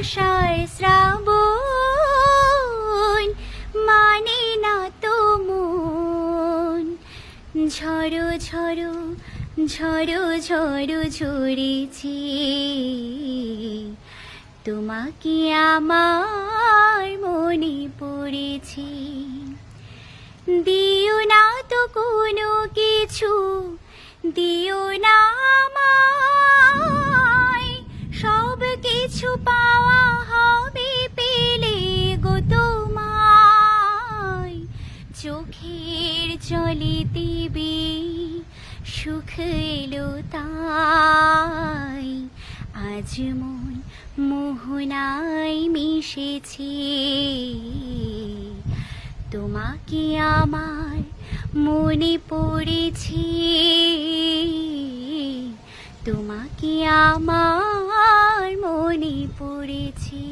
আষাঢ় শ্রাবণ মানে না তো মন। ঝড়ো ঝড়ো ঝড়ো ঝড়ো ঝরেছি, তোমাকে আমার মনে পড়েছে। দিও না তো কোনো কিছু, দিও না আমায়, সব কিছু পাওয়া হবে পেলে গো তোমায়। চোখের জলে দিবি সুখ এলো তাই, আজ মন মোহনায় মিশেছে। তোমাকে আমার মনে পড়েছে, তোমাকে আমার মনে পড়েছে।